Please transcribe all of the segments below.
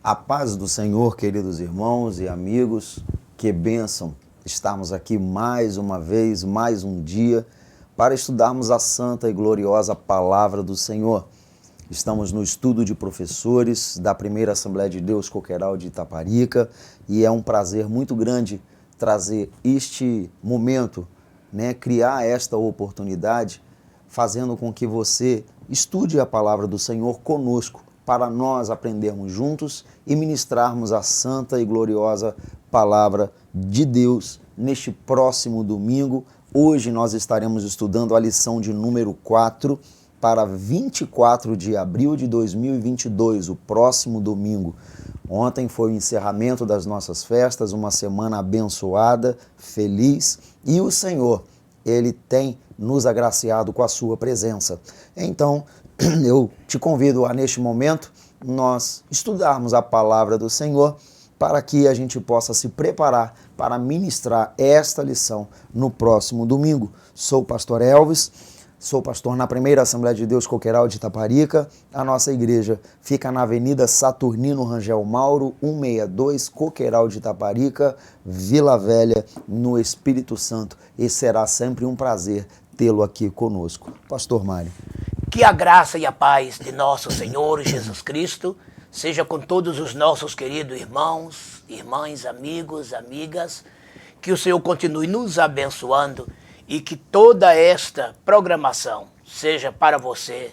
A paz do Senhor, queridos irmãos e amigos, que bênção estarmos aqui mais uma vez, mais um dia, para estudarmos a santa e gloriosa palavra do Senhor. Estamos no estudo de professores da Primeira Assembleia de Deus Coqueiral de Itaparica e é um prazer muito grande trazer este momento, criar esta oportunidade, fazendo com que você estude a palavra do Senhor conosco, para nós aprendermos juntos e ministrarmos a santa e gloriosa palavra de Deus neste próximo domingo. Hoje nós estaremos estudando a lição de número 4 para 24 de abril de 2022, o próximo domingo. Ontem foi o encerramento das nossas festas, uma semana abençoada, feliz, e o Senhor, Ele tem nos agraciado com a sua presença. Então, eu te convido a, neste momento, nós estudarmos a palavra do Senhor para que a gente possa se preparar para ministrar esta lição no próximo domingo. Sou o pastor Elvis, sou pastor na Primeira Assembleia de Deus Coqueiral de Itaparica. A nossa igreja fica na Avenida Saturnino Rangel Mauro, 162, Coqueiral de Itaparica, Vila Velha, no Espírito Santo. E será sempre um prazer tê-lo aqui conosco. Pastor Mário. Que a graça e a paz de nosso Senhor Jesus Cristo seja com todos os nossos queridos irmãos, irmãs, amigos, amigas. Que o Senhor continue nos abençoando e que toda esta programação seja para você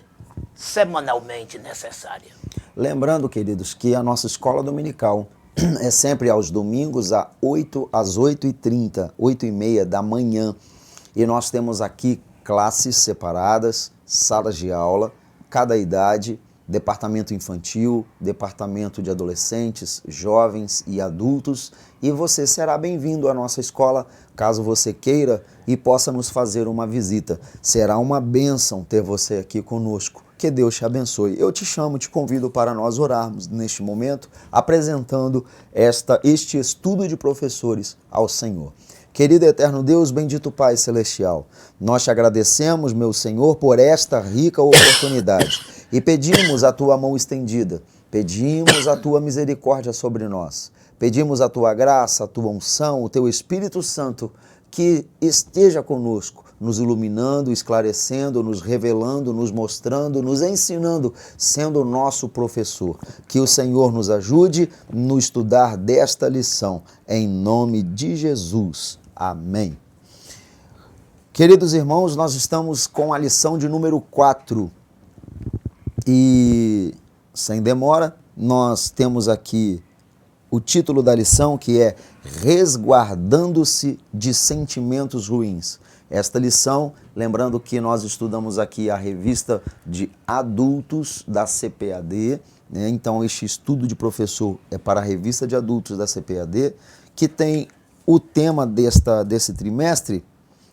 semanalmente necessária. Lembrando, queridos, que a nossa escola dominical é sempre aos domingos às 8h30, 8h30 da manhã. E nós temos aqui classes separadas, salas de aula, cada idade, departamento infantil, departamento de adolescentes, jovens e adultos. E você será bem-vindo à nossa escola, caso você queira e possa nos fazer uma visita. Será uma bênção ter você aqui conosco. Que Deus te abençoe. Eu te chamo, te convido para nós orarmos neste momento, apresentando este estudo de professores ao Senhor. Querido eterno Deus, bendito Pai Celestial, nós te agradecemos, meu Senhor, por esta rica oportunidade e pedimos a tua mão estendida, pedimos a tua misericórdia sobre nós, pedimos a tua graça, a tua unção, o teu Espírito Santo que esteja conosco, nos iluminando, esclarecendo, nos revelando, nos mostrando, nos ensinando, sendo o nosso professor. Que o Senhor nos ajude no estudar desta lição, em nome de Jesus. Amém. Queridos irmãos, nós estamos com a lição de número 4 e, sem demora, nós temos aqui o título da lição, que é Resguardando-se de Sentimentos Ruins. Esta lição, lembrando que nós estudamos aqui a revista de adultos da CPAD, então este estudo de professor é para a revista de adultos da CPAD, que tem o tema desse trimestre,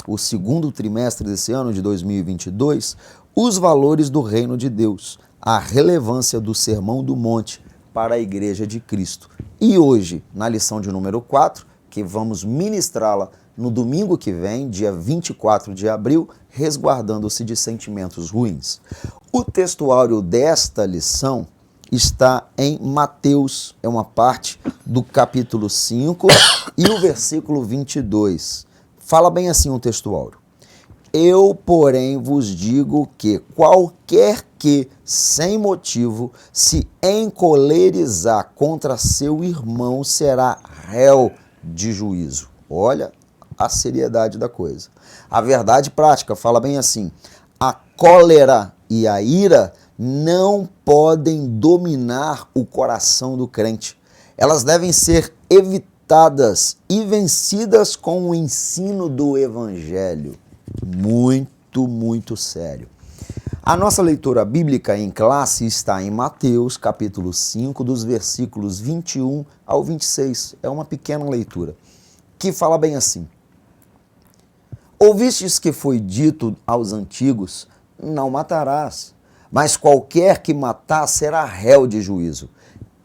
o segundo trimestre desse ano de 2022, os valores do reino de Deus, a relevância do Sermão do Monte para a Igreja de Cristo. E hoje, na lição de número 4, que vamos ministrá-la no domingo que vem, dia 24 de abril, resguardando-se de sentimentos ruins. O textuário desta lição está em Mateus, é uma parte do capítulo 5 e o versículo 22. Fala bem assim o textuário. Eu, porém, vos digo que qualquer que, sem motivo, se encolerizar contra seu irmão será réu de juízo. Olha a seriedade da coisa. A verdade prática fala bem assim: a cólera e a ira não podem dominar o coração do crente. Elas devem ser evitadas e vencidas com o ensino do Evangelho. Muito, muito sério. A nossa leitura bíblica em classe está em Mateus, capítulo 5, dos versículos 21 ao 26. É uma pequena leitura, que fala bem assim. Ouvistes que foi dito aos antigos, não matarás, mas qualquer que matar será réu de juízo.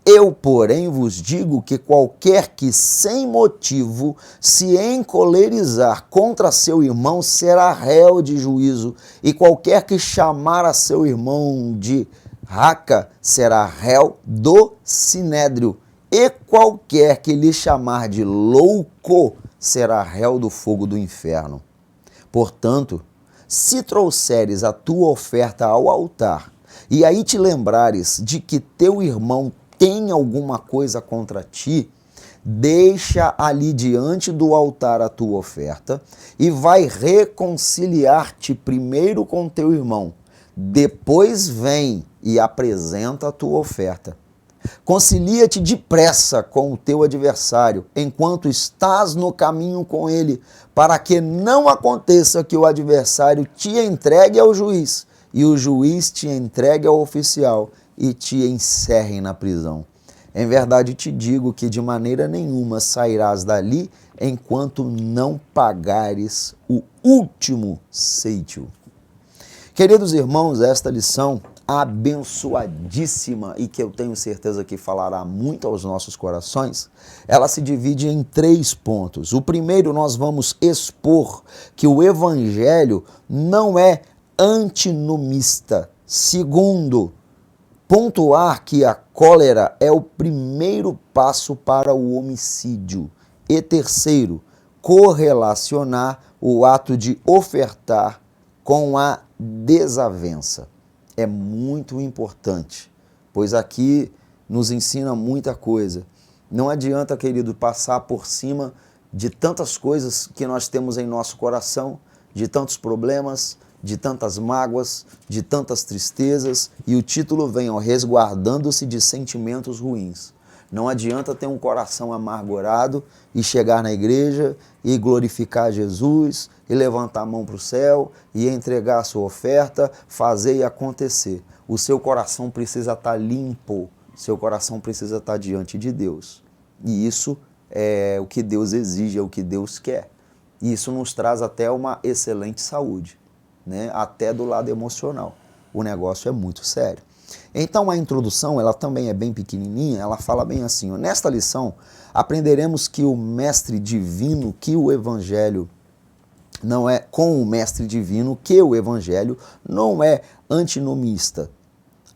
Eu, porém, vos digo que qualquer que sem motivo se encolerizar contra seu irmão será réu de juízo, e qualquer que chamar a seu irmão de Raca será réu do sinédrio, e qualquer que lhe chamar de louco será réu do fogo do inferno. Portanto, se trouxeres a tua oferta ao altar, e aí te lembrares de que teu irmão tem alguma coisa contra ti, deixa ali diante do altar a tua oferta e vai reconciliar-te primeiro com teu irmão. Depois vem e apresenta a tua oferta. Concilia-te depressa com o teu adversário, enquanto estás no caminho com ele, para que não aconteça que o adversário te entregue ao juiz, e o juiz te entregue ao oficial, e te encerrem na prisão. Em verdade te digo que de maneira nenhuma sairás dali, enquanto não pagares o último ceitil. Queridos irmãos, esta lição abençoadíssima e que eu tenho certeza que falará muito aos nossos corações, ela se divide em 3 pontos. O primeiro, nós vamos expor que o evangelho não é antinomista. Segundo, pontuar que a cólera é o primeiro passo para o homicídio. E terceiro, correlacionar o ato de ofertar com a desavença. É muito importante, pois aqui nos ensina muita coisa. Não adianta, querido, passar por cima de tantas coisas que nós temos em nosso coração, de tantos problemas, de tantas mágoas, de tantas tristezas, e o título vem, ó, resguardando-se de sentimentos ruins. Não adianta ter um coração amargurado e chegar na igreja e glorificar Jesus e levantar a mão para o céu e entregar a sua oferta, fazer e acontecer. O seu coração precisa estar limpo, seu coração precisa estar diante de Deus. E isso é o que Deus exige, é o que Deus quer. E isso nos traz até uma excelente saúde, né? Até do lado emocional. O negócio é muito sério. Então a introdução, ela também é bem pequenininha, ela fala bem assim, ó, nesta lição aprenderemos que o mestre divino, que o evangelho não é, com o mestre divino, que o evangelho não é antinomista.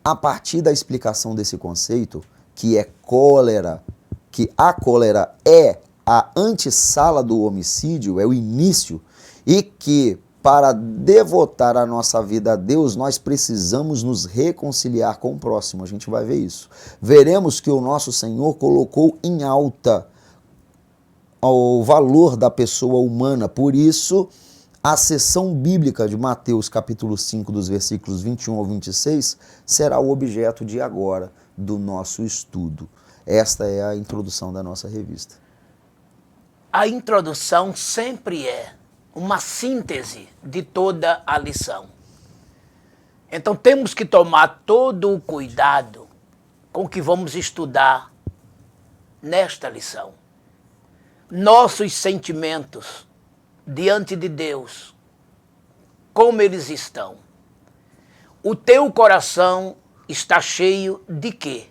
A partir da explicação desse conceito, que é cólera, que a cólera é a antessala do homicídio, é o início, e que para devotar a nossa vida a Deus, nós precisamos nos reconciliar com o próximo. A gente vai ver isso. Veremos que o nosso Senhor colocou em alta o valor da pessoa humana. Por isso, a seção bíblica de Mateus capítulo 5, dos versículos 21 ao 26, será o objeto de agora do nosso estudo. Esta é a introdução da nossa revista. A introdução sempre é uma síntese de toda a lição. Então temos que tomar todo o cuidado com o que vamos estudar nesta lição. Nossos sentimentos diante de Deus, como eles estão? O teu coração está cheio de quê?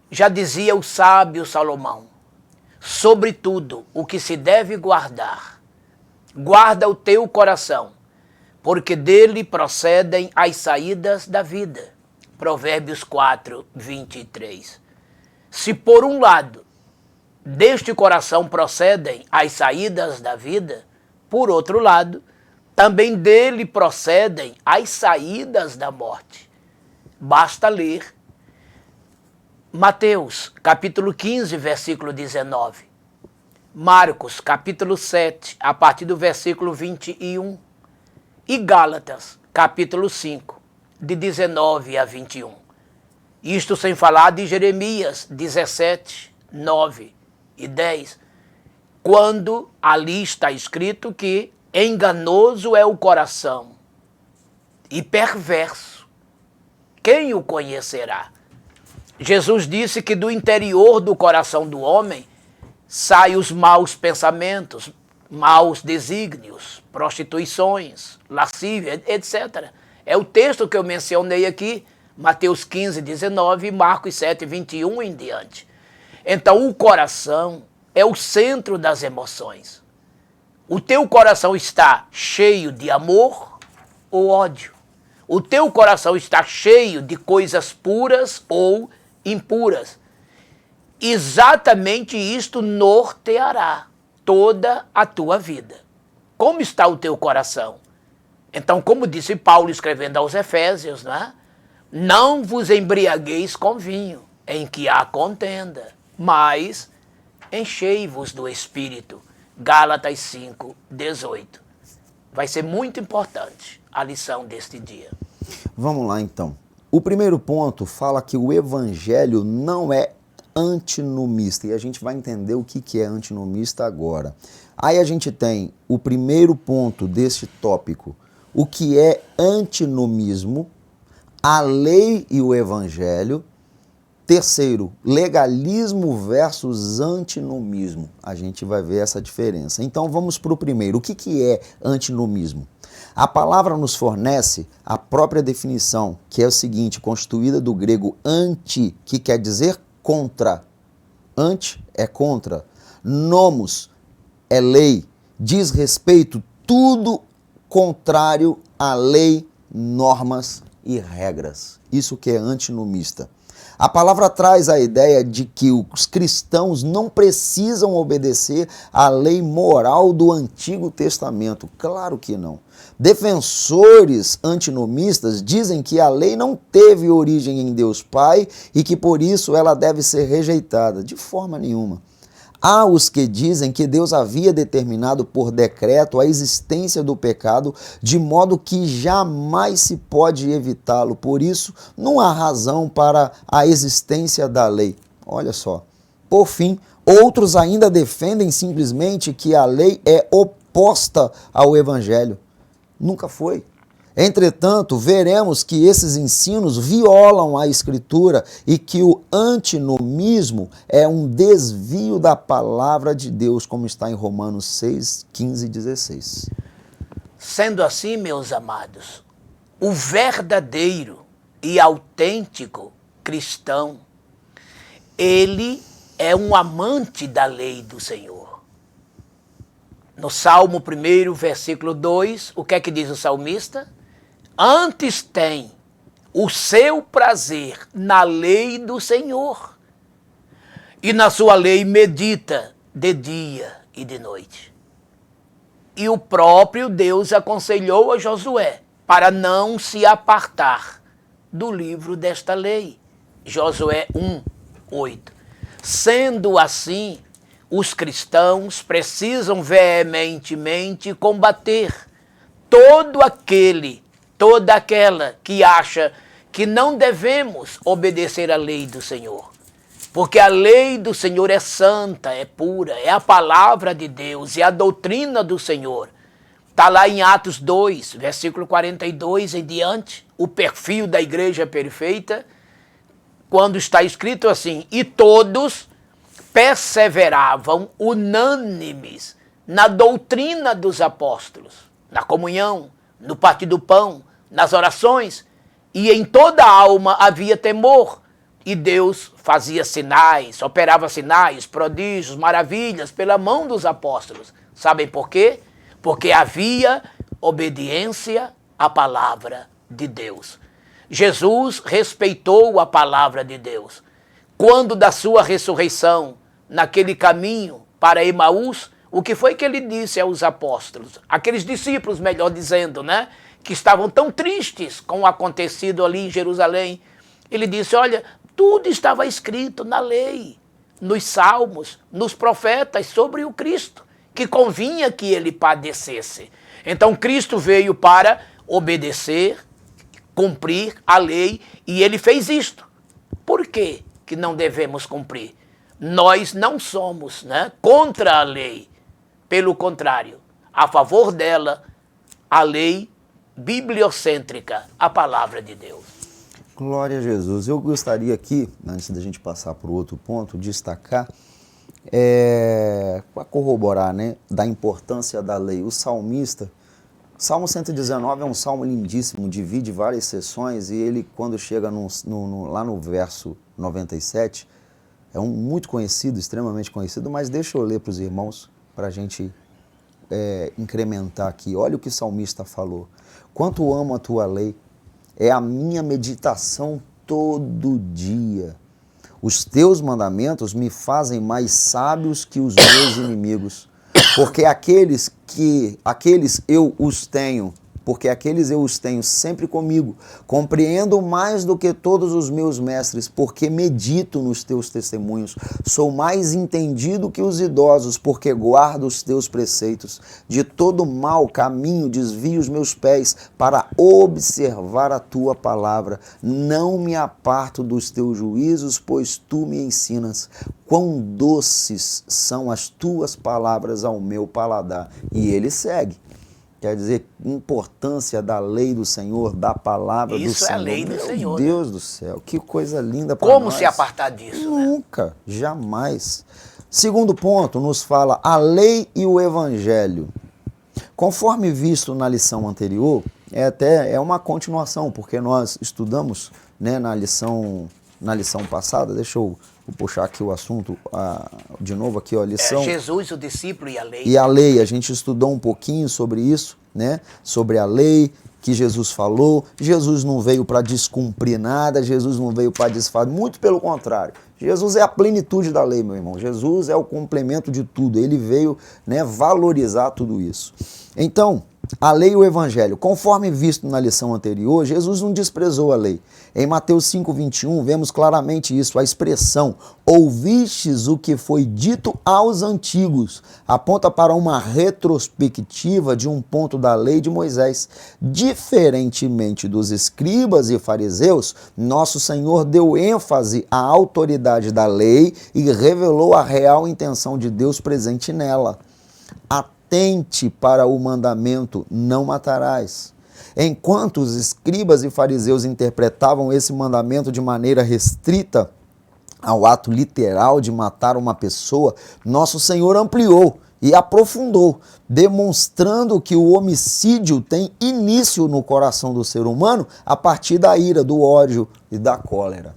Já dizia o sábio Salomão, sobretudo o que se deve guardar, guarda o teu coração, porque dele procedem as saídas da vida. Provérbios 4, 23. Se por um lado deste coração procedem as saídas da vida, por outro lado, também dele procedem as saídas da morte. Basta ler Mateus, capítulo 15, versículo 19. Marcos, capítulo 7, a partir do versículo 21. E Gálatas, capítulo 5, de 19 a 21. Isto sem falar de Jeremias 17, 9 e 10, quando ali está escrito que enganoso é o coração e perverso. Quem o conhecerá? Jesus disse que do interior do coração do homem saem os maus pensamentos, maus desígnios, prostituições, lascívia, etc. É o texto que eu mencionei aqui, Mateus 15, 19 e Marcos 7, 21 em diante. Então o coração é o centro das emoções. O teu coração está cheio de amor ou ódio? o teu coração está cheio de coisas puras ou impuras. Exatamente isto norteará toda a tua vida. Como está o teu coração? Então, como disse Paulo escrevendo aos Efésios, não vos embriagueis com vinho, em que há contenda, mas enchei-vos do Espírito. Gálatas 5:18. Vai ser muito importante a lição deste dia. Vamos lá, então. O primeiro ponto fala que o evangelho não é antinomista, e a gente vai entender o que é antinomista agora. Aí a gente tem o primeiro ponto deste tópico, o que é antinomismo, a lei e o evangelho. Terceiro, legalismo versus antinomismo. A gente vai ver essa diferença. Então vamos para o primeiro. O que é antinomismo? A palavra nos fornece a própria definição, que é o seguinte, constituída do grego anti, que quer dizer contra. Anti é contra. Nomos é lei. Diz respeito, tudo contrário à lei, normas e regras. Isso que é antinomista. A palavra traz a ideia de que os cristãos não precisam obedecer à lei moral do Antigo Testamento. Claro que não. Defensores antinomistas dizem que a lei não teve origem em Deus Pai e que por isso ela deve ser rejeitada. De forma nenhuma. Há os que dizem que Deus havia determinado por decreto a existência do pecado, de modo que jamais se pode evitá-lo. Por isso, não há razão para a existência da lei. Olha só. Por fim, outros ainda defendem simplesmente que a lei é oposta ao evangelho. Nunca foi. Entretanto, veremos que esses ensinos violam a Escritura e que o antinomismo é um desvio da palavra de Deus, como está em Romanos 6, 15 e 16. Sendo assim, meus amados, o verdadeiro e autêntico cristão, ele é um amante da lei do Senhor. No Salmo 1, versículo 2, o que é que diz o salmista? Antes tem o seu prazer na lei do Senhor, e na sua lei medita de dia e de noite. E o próprio Deus aconselhou a Josué para não se apartar do livro desta lei. Josué 1:8. Sendo assim, os cristãos precisam veementemente combater toda aquela que acha que não devemos obedecer à lei do Senhor. Porque a lei do Senhor é santa, é pura, é a palavra de Deus, é a doutrina do Senhor. Está lá em Atos 2, versículo 42 em diante, o perfil da igreja perfeita, quando está escrito assim, e todos perseveravam unânimes na doutrina dos apóstolos, na comunhão, no partir do pão, nas orações, e em toda a alma havia temor, e Deus fazia sinais, operava sinais, prodígios, maravilhas pela mão dos apóstolos. Sabem por quê? Porque havia obediência à palavra de Deus. Jesus respeitou a palavra de Deus. Quando da sua ressurreição, naquele caminho para Emaús, o que foi que ele disse aos apóstolos? Aqueles discípulos, melhor dizendo, que estavam tão tristes com o acontecido ali em Jerusalém. Ele disse, olha, tudo estava escrito na lei, nos salmos, nos profetas sobre o Cristo, que convinha que ele padecesse. Então Cristo veio para obedecer, cumprir a lei, e ele fez isto. Por que que não devemos cumprir? Nós não somos contra a lei. Pelo contrário, a favor dela, a lei bibliocêntrica, a palavra de Deus. Glória a Jesus. Eu gostaria aqui, antes da gente passar para o outro ponto, destacar, para corroborar da importância da lei. O salmista, Salmo 119 é um salmo lindíssimo, divide várias seções, e ele, quando chega lá no verso 97, é um muito conhecido, extremamente conhecido, mas deixa eu ler para os irmãos, para a gente incrementar aqui. Olha o que o salmista falou. Quanto amo a tua lei, é a minha meditação todo dia. Os teus mandamentos me fazem mais sábios que os meus inimigos, porque aqueles eu os tenho sempre comigo. Compreendo mais do que todos os meus mestres, porque medito nos teus testemunhos. Sou mais entendido que os idosos, porque guardo os teus preceitos. De todo mau caminho desvio os meus pés para observar a tua palavra. Não me aparto dos teus juízos, pois tu me ensinas. Quão doces são as tuas palavras ao meu paladar. E ele segue. Quer dizer, importância da lei do Senhor, da palavra do Senhor. Isso é a lei do Senhor. Meu Deus do céu, que coisa linda para nós. Como se apartar disso? Nunca, jamais. Segundo ponto, nos fala a lei e o evangelho. Conforme visto na lição anterior, é uma continuação, porque nós estudamos, né, na lição passada. Deixa eu puxar aqui o assunto de novo aqui, ó, a lição. Jesus, o discípulo e a lei. E a lei, a gente estudou um pouquinho sobre isso, né? Sobre a lei que Jesus falou. Jesus não veio para descumprir nada, Jesus não veio para desfazer, muito pelo contrário. Jesus é a plenitude da lei, meu irmão. Jesus é o complemento de tudo. Ele veio, né, valorizar tudo isso. Então, a lei e o evangelho, conforme visto na lição anterior, Jesus não desprezou a lei. Em Mateus 5,21, vemos claramente isso, a expressão ouvistes o que foi dito aos antigos, aponta para uma retrospectiva de um ponto da lei de Moisés. Diferentemente dos escribas e fariseus, nosso Senhor deu ênfase à autoridade da lei e revelou a real intenção de Deus presente nela. Atente para o mandamento, não matarás. Enquanto os escribas e fariseus interpretavam esse mandamento de maneira restrita ao ato literal de matar uma pessoa, nosso Senhor ampliou e aprofundou, demonstrando que o homicídio tem início no coração do ser humano a partir da ira, do ódio e da cólera.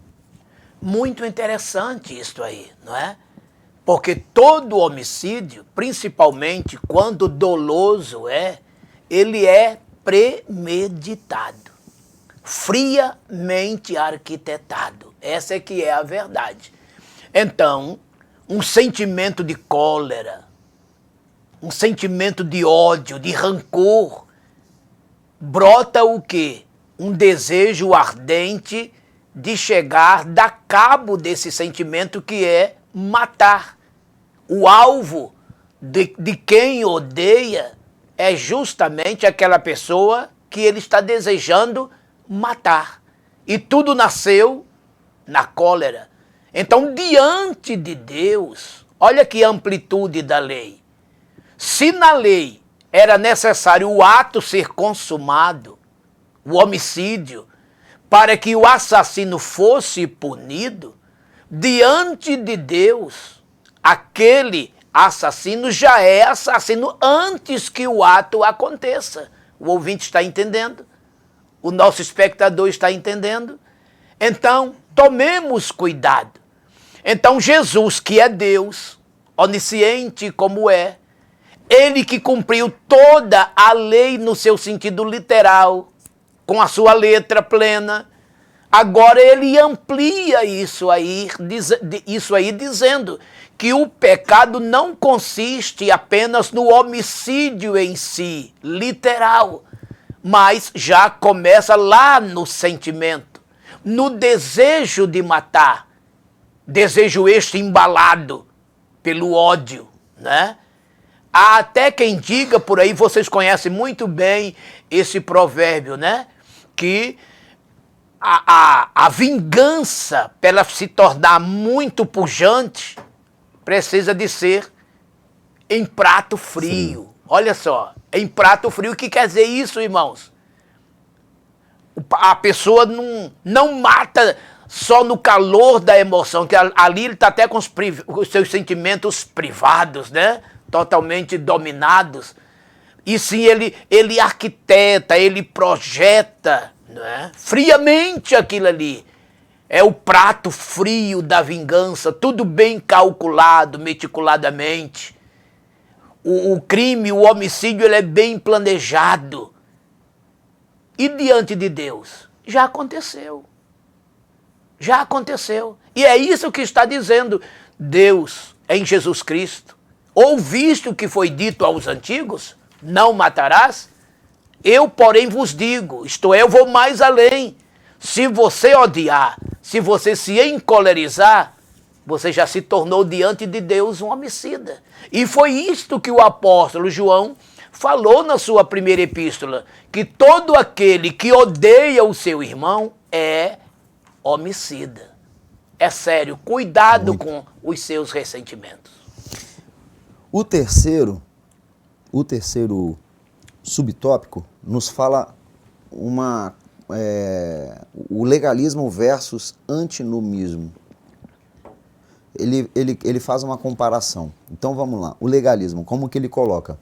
Muito interessante isso aí, não é? Porque todo homicídio, principalmente quando doloso ele é premeditado, friamente arquitetado. Essa é que é a verdade. Então, um sentimento de cólera, um sentimento de ódio, de rancor, brota o quê? Um desejo ardente de chegar, dar cabo desse sentimento que é matar. O alvo de quem odeia é justamente aquela pessoa que ele está desejando matar. E tudo nasceu na cólera. Então, diante de Deus, olha que amplitude da lei. Se na lei era necessário o ato ser consumado, o homicídio, para que o assassino fosse punido, diante de Deus, aquele assassino já é assassino antes que o ato aconteça. O ouvinte está entendendo? O nosso espectador está entendendo? Então, tomemos cuidado. Então, Jesus, que é Deus, onisciente como é, ele que cumpriu toda a lei no seu sentido literal, com a sua letra plena, agora ele amplia isso aí dizendo que o pecado não consiste apenas no homicídio em si, literal, mas já começa lá no sentimento, no desejo de matar, desejo este embalado pelo ódio, né? Há até quem diga por aí, vocês conhecem muito bem esse provérbio, né? Que a vingança, para ela se tornar muito pujante, precisa de ser em prato frio. Sim. Olha só, em prato frio, o que quer dizer isso, irmãos? A pessoa não mata só no calor da emoção, que ali ele está até com os seus sentimentos privados, né? Totalmente dominados. E sim, ele arquiteta, ele projeta, né, friamente aquilo ali. É o prato frio da vingança, tudo bem calculado, meticuladamente. O crime, o homicídio, ele é bem planejado. E diante de Deus? Já aconteceu. Já aconteceu. E é isso que está dizendo Deus em Jesus Cristo. Ouviste o que foi dito aos antigos? Não matarás? Eu, porém, vos digo, isto é, eu vou mais além. Se você odiar, se você se encolerizar, você já se tornou diante de Deus um homicida. E foi isto que o apóstolo João falou na sua primeira epístola, que todo aquele que odeia o seu irmão é homicida. É sério, cuidado com os seus ressentimentos. O terceiro subtópico nos fala o legalismo versus antinomismo. Ele faz uma comparação. Então vamos lá. O legalismo, como que ele coloca?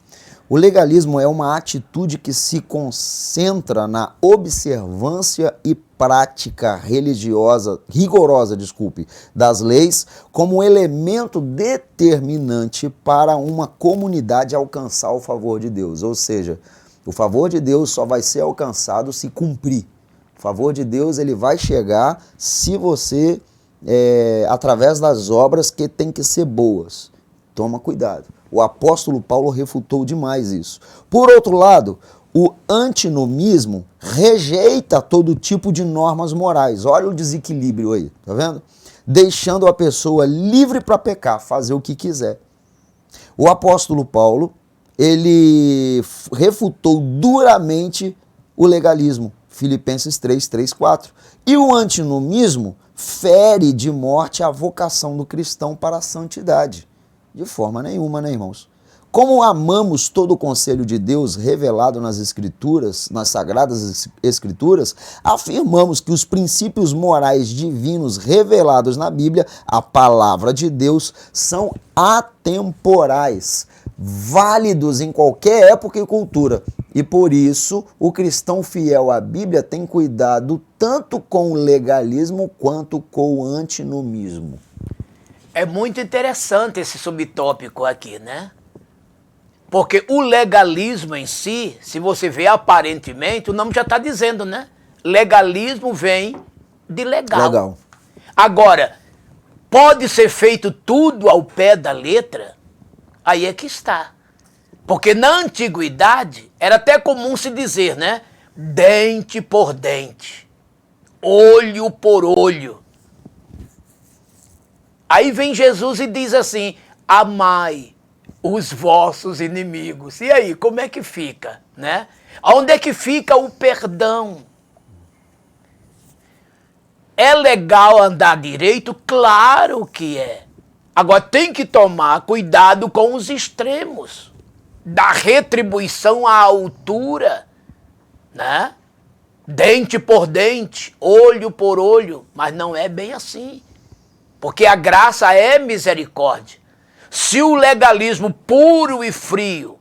O legalismo é uma atitude que se concentra na observância e prática rigorosa, das leis como elemento determinante para uma comunidade alcançar o favor de Deus. Ou seja, o favor de Deus só vai ser alcançado se cumprir. O favor de Deus ele vai chegar se você, através das obras que tem que ser boas. Toma cuidado. O apóstolo Paulo refutou demais isso. Por outro lado, o antinomismo rejeita todo tipo de normas morais. Olha o desequilíbrio aí, tá vendo? Deixando a pessoa livre para pecar, fazer o que quiser. O apóstolo Paulo, ele refutou duramente o legalismo. Filipenses 3, 3, 4. E o antinomismo fere de morte a vocação do cristão para a santidade. De forma nenhuma, né, irmãos? Como amamos todo o conselho de Deus revelado nas Escrituras, nas Sagradas Escrituras, afirmamos que os princípios morais divinos revelados na Bíblia, a palavra de Deus, são atemporais, válidos em qualquer época e cultura. E por isso, o cristão fiel à Bíblia tem cuidado tanto com o legalismo quanto com o antinomismo. É muito interessante esse subtópico aqui, né? Porque o legalismo em si, se você vê aparentemente, o nome já está dizendo, né? Legalismo vem de legal. Legal. Agora, pode ser feito tudo ao pé da letra? Aí é que está. Porque na antiguidade era até comum se dizer, né? Dente por dente, olho por olho. Aí vem Jesus e diz assim, amai os vossos inimigos. E aí, como é que fica, né? Onde é que fica o perdão? É legal andar direito? Claro que é. Agora tem que tomar cuidado com os extremos, da retribuição à altura, né? Dente por dente, olho por olho, mas não é bem assim. Porque a graça é misericórdia. Se o legalismo puro e frio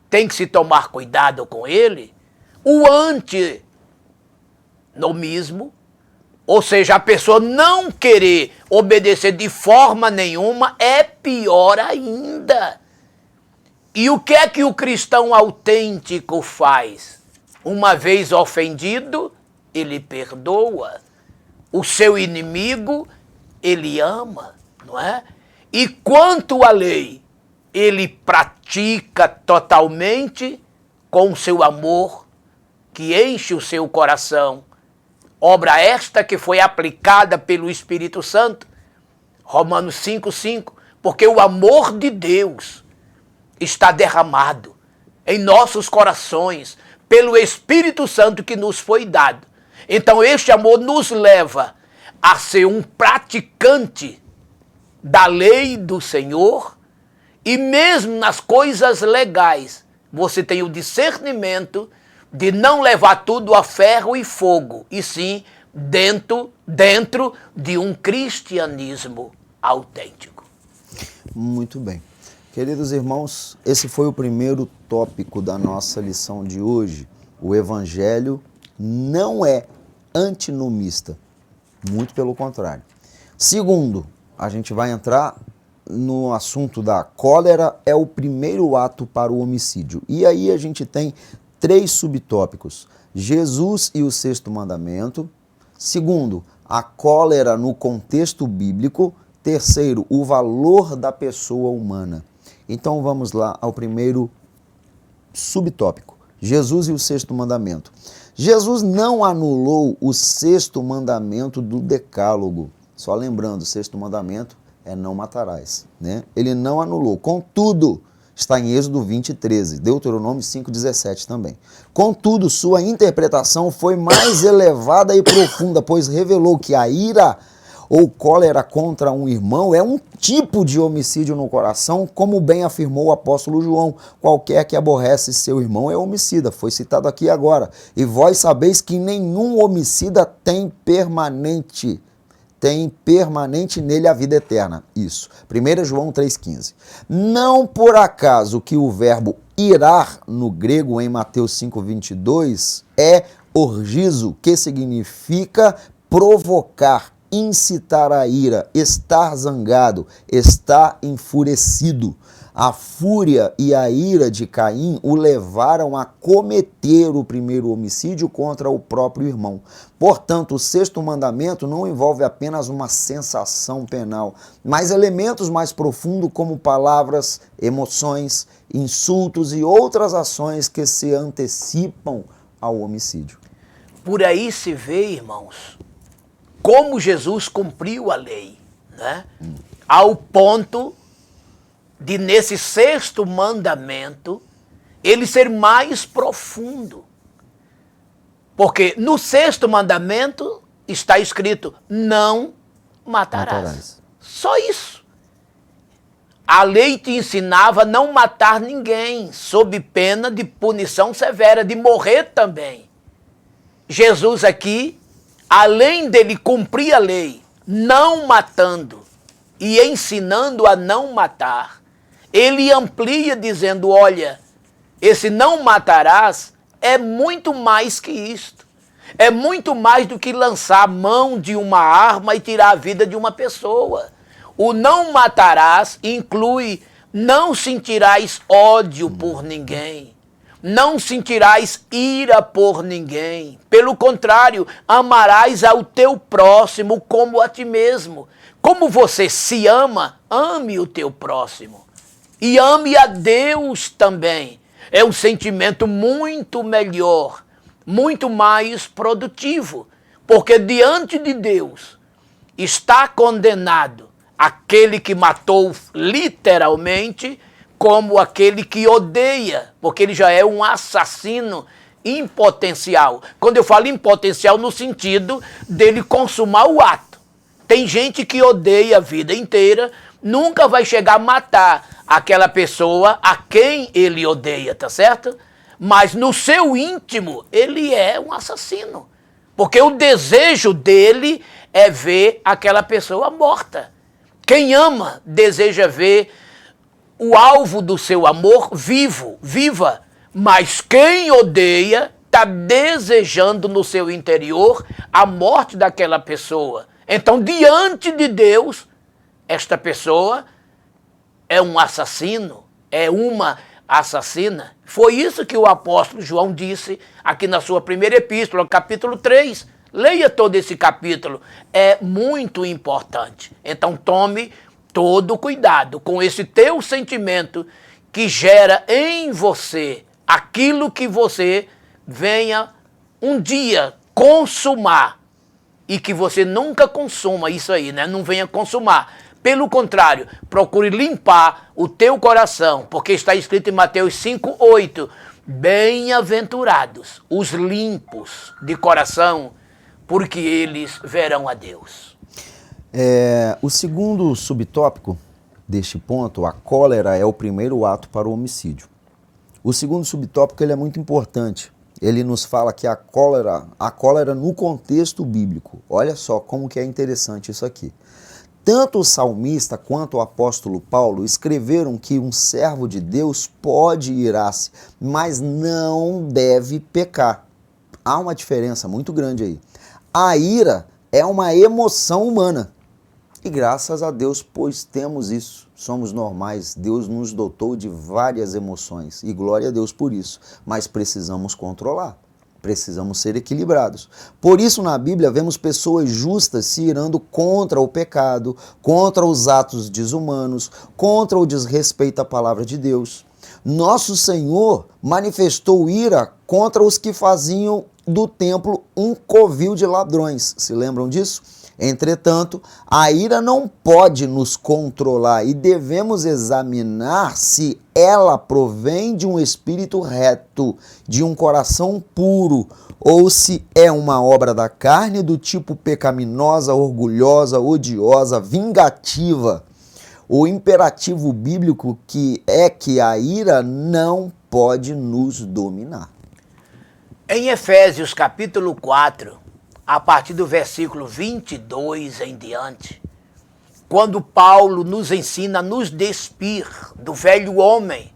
tem que se tomar cuidado com ele, o antinomismo, ou seja, a pessoa não querer obedecer de forma nenhuma, é pior ainda. E o que é que o cristão autêntico faz? Uma vez ofendido, ele perdoa. O seu inimigo, ele ama, não é? E quanto à lei, ele pratica totalmente com o seu amor, que enche o seu coração. Obra esta que foi aplicada pelo Espírito Santo, Romanos 5:5, porque o amor de Deus está derramado em nossos corações pelo Espírito Santo que nos foi dado. Então este amor nos leva a ser um praticante da lei do Senhor, e mesmo nas coisas legais, você tem o discernimento de não levar tudo a ferro e fogo, e sim dentro de um cristianismo autêntico. Muito bem. Queridos irmãos, esse foi o primeiro tópico da nossa lição de hoje. O Evangelho não é antinomista, muito pelo contrário. Segundo, a gente vai entrar no assunto da cólera, é o primeiro ato para o homicídio. E aí a gente tem 3 subtópicos: Jesus e o sexto mandamento. Segundo, a cólera no contexto bíblico. Terceiro, o valor da pessoa humana. Então vamos lá ao primeiro subtópico: Jesus e o sexto mandamento. Jesus não anulou o sexto mandamento do Decálogo. Só lembrando, o sexto mandamento é não matarás, né? Ele não anulou. Contudo, está em Êxodo 20:13, Deuteronômio 5:17 também. Contudo, sua interpretação foi mais elevada e profunda, pois revelou que a ira ou cólera contra um irmão é um tipo de homicídio no coração, como bem afirmou o apóstolo João: qualquer que aborrece seu irmão é homicida. Foi citado aqui agora. E vós sabeis que nenhum homicida tem permanente nele a vida eterna. Isso. 1 João 3,15. Não por acaso que o verbo irar no grego em Mateus 5:22 é orgizo, que significa provocar, incitar a ira, estar zangado, estar enfurecido. A fúria e a ira de Caim o levaram a cometer o primeiro homicídio contra o próprio irmão. Portanto, o sexto mandamento não envolve apenas uma sensação penal, mas elementos mais profundos como palavras, emoções, insultos e outras ações que se antecipam ao homicídio. Por aí se vê, irmãos, como Jesus cumpriu a lei, né? Ao ponto de, nesse sexto mandamento, ele ser mais profundo. Porque no sexto mandamento está escrito: não matarás. Só isso. A lei te ensinava a não matar ninguém, sob pena de punição severa, de morrer também. Jesus aqui, além dele cumprir a lei, não matando e ensinando a não matar, ele amplia dizendo: olha, esse não matarás é muito mais que isto. É muito mais do que lançar a mão de uma arma e tirar a vida de uma pessoa. O não matarás inclui não sentirás ódio por ninguém. Não sentirás ira por ninguém. Pelo contrário, amarás ao teu próximo como a ti mesmo. Como você se ama, ame o teu próximo. E ame a Deus também. É um sentimento muito melhor, muito mais produtivo. Porque diante de Deus está condenado aquele que matou literalmente, como aquele que odeia, porque ele já é um assassino em potencial. Quando eu falo em potencial, no sentido dele consumar o ato. Tem gente que odeia a vida inteira, nunca vai chegar a matar aquela pessoa a quem ele odeia, tá certo? Mas no seu íntimo, ele é um assassino. Porque o desejo dele é ver aquela pessoa morta. Quem ama deseja ver o alvo do seu amor viva, mas quem odeia está desejando no seu interior a morte daquela pessoa. Então, diante de Deus, esta pessoa é um assassino, é uma assassina. Foi isso que o apóstolo João disse aqui na sua primeira epístola, capítulo 3. Leia todo esse capítulo, é muito importante. Então, tome todo cuidado com esse teu sentimento que gera em você aquilo que você venha um dia consumar e que você nunca consuma isso aí, né? Não venha consumar. Pelo contrário, procure limpar o teu coração, porque está escrito em Mateus 5:8, bem-aventurados os limpos de coração, porque eles verão a Deus. O segundo subtópico deste ponto, a cólera é o primeiro ato para o homicídio. O segundo subtópico ele é muito importante. Ele nos fala que a cólera no contexto bíblico. Olha só como que é interessante isso aqui. Tanto o salmista quanto o apóstolo Paulo escreveram que um servo de Deus pode irar-se, mas não deve pecar. Há uma diferença muito grande aí. A ira é uma emoção humana. E graças a Deus, pois temos isso, somos normais, Deus nos dotou de várias emoções e glória a Deus por isso, mas precisamos controlar, precisamos ser equilibrados. Por isso na Bíblia vemos pessoas justas se irando contra o pecado, contra os atos desumanos, contra o desrespeito à palavra de Deus. Nosso Senhor manifestou ira contra os que faziam do templo um covil de ladrões, se lembram disso? Entretanto, a ira não pode nos controlar e devemos examinar se ela provém de um espírito reto, de um coração puro, ou se é uma obra da carne do tipo pecaminosa, orgulhosa, odiosa, vingativa. O imperativo bíblico que a ira não pode nos dominar. Em Efésios capítulo 4, a partir do versículo 22 em diante, quando Paulo nos ensina a nos despir do velho homem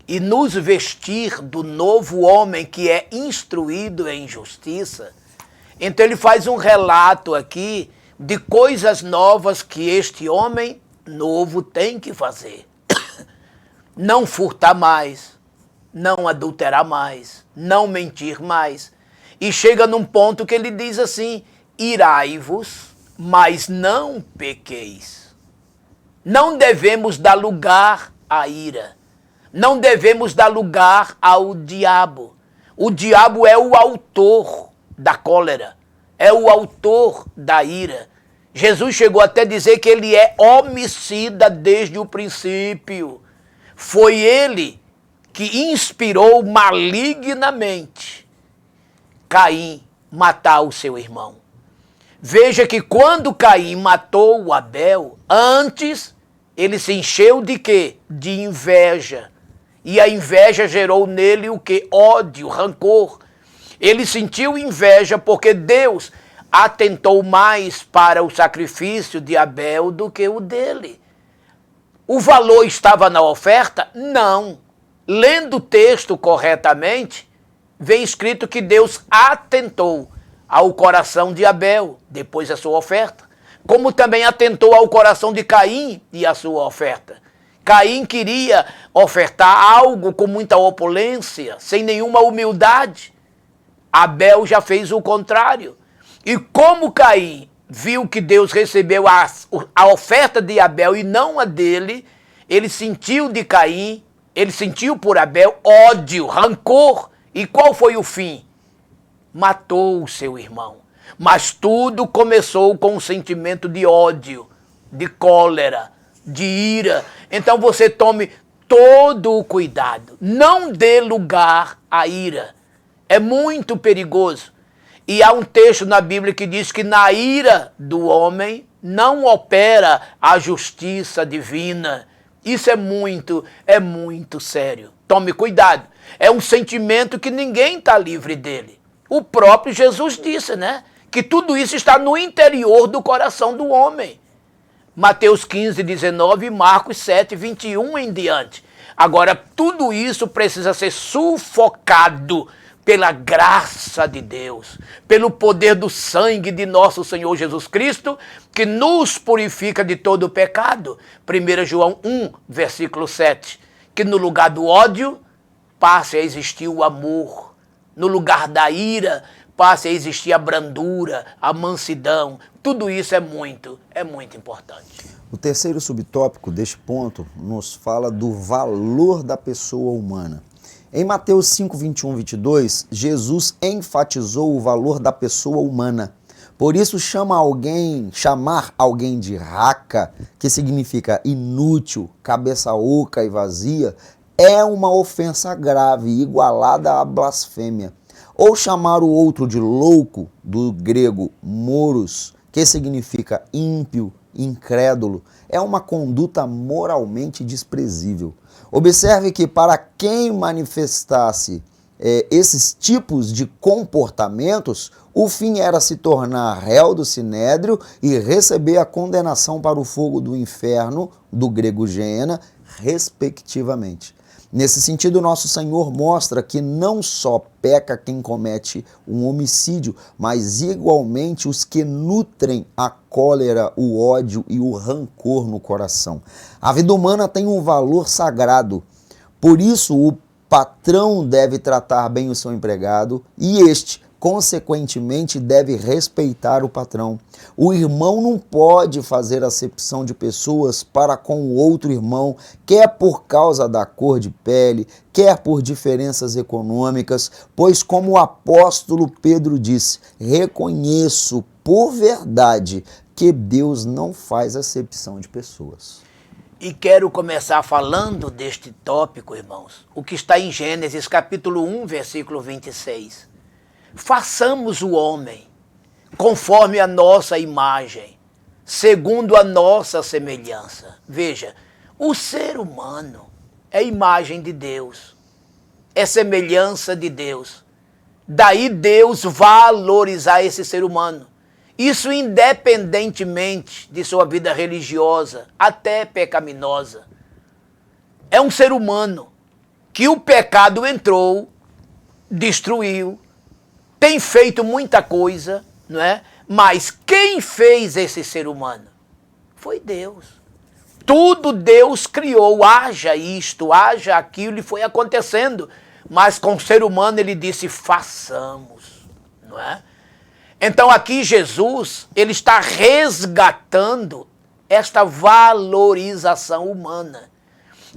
e nos vestir do novo homem que é instruído em justiça, então ele faz um relato aqui de coisas novas que este homem novo tem que fazer. Não furtar mais, não adulterar mais, não mentir mais. E chega num ponto que ele diz assim: irai-vos, mas não pequeis. Não devemos dar lugar à ira. Não devemos dar lugar ao diabo. O diabo é o autor da cólera, é o autor da ira. Jesus chegou até a dizer que ele é homicida desde o princípio. Foi ele que inspirou malignamente Caim matar o seu irmão. Veja que quando Caim matou o Abel, antes ele se encheu de quê? De inveja. E a inveja gerou nele o quê? Ódio, rancor. Ele sentiu inveja porque Deus atentou mais para o sacrifício de Abel do que o dele. O valor estava na oferta? Não. Lendo o texto corretamente, vem escrito que Deus atentou ao coração de Abel, depois da sua oferta, como também atentou ao coração de Caim e a sua oferta. Caim queria ofertar algo com muita opulência, sem nenhuma humildade. Abel já fez o contrário. E como Caim viu que Deus recebeu a oferta de Abel e não a dele, ele sentiu de Caim, ele sentiu por Abel ódio, rancor. E qual foi o fim? Matou o seu irmão. Mas tudo começou com um sentimento de ódio, de cólera, de ira. Então você tome todo o cuidado. Não dê lugar à ira. É muito perigoso. E há um texto na Bíblia que diz que na ira do homem não opera a justiça divina. Isso é muito sério. Tome cuidado. É um sentimento que ninguém está livre dele. O próprio Jesus disse, né? Que tudo isso está no interior do coração do homem. Mateus 15, 19 e Marcos 7, 21 em diante. Agora, tudo isso precisa ser sufocado pela graça de Deus, pelo poder do sangue de nosso Senhor Jesus Cristo, que nos purifica de todo o pecado. 1 João 1, versículo 7. Que no lugar do ódio, passe a existir o amor. No lugar da ira, passe a existir a brandura, a mansidão. Tudo isso é muito importante. O terceiro subtópico deste ponto nos fala do valor da pessoa humana. Em Mateus 5, 21, 22, Jesus enfatizou o valor da pessoa humana. Por isso chamar alguém de raca, que significa inútil, cabeça oca e vazia, é uma ofensa grave, igualada à blasfêmia. Ou chamar o outro de louco, do grego moros, que significa ímpio, incrédulo, é uma conduta moralmente desprezível. Observe que para quem manifestasse esses tipos de comportamentos, o fim era se tornar réu do sinédrio e receber a condenação para o fogo do inferno, do grego Geena, respectivamente. Nesse sentido, nosso Senhor mostra que não só peca quem comete um homicídio, mas igualmente os que nutrem a cólera, o ódio e o rancor no coração. A vida humana tem um valor sagrado, por isso o patrão deve tratar bem o seu empregado e este, consequentemente, deve respeitar o patrão. O irmão não pode fazer acepção de pessoas para com o outro irmão, quer por causa da cor de pele, quer por diferenças econômicas, pois como o apóstolo Pedro disse, reconheço por verdade que Deus não faz acepção de pessoas. E quero começar falando deste tópico, irmãos, o que está em Gênesis capítulo 1, versículo 26. Façamos o homem conforme a nossa imagem, segundo a nossa semelhança. Veja, o ser humano é imagem de Deus, é semelhança de Deus. Daí Deus valorizar esse ser humano. Isso independentemente de sua vida religiosa, até pecaminosa. É um ser humano que o pecado entrou, destruiu, tem feito muita coisa, não é? Mas quem fez esse ser humano? Foi Deus. Tudo Deus criou, haja isto, haja aquilo, e foi acontecendo. Mas com o ser humano ele disse, façamos, não é? Então aqui Jesus, ele está resgatando esta valorização humana.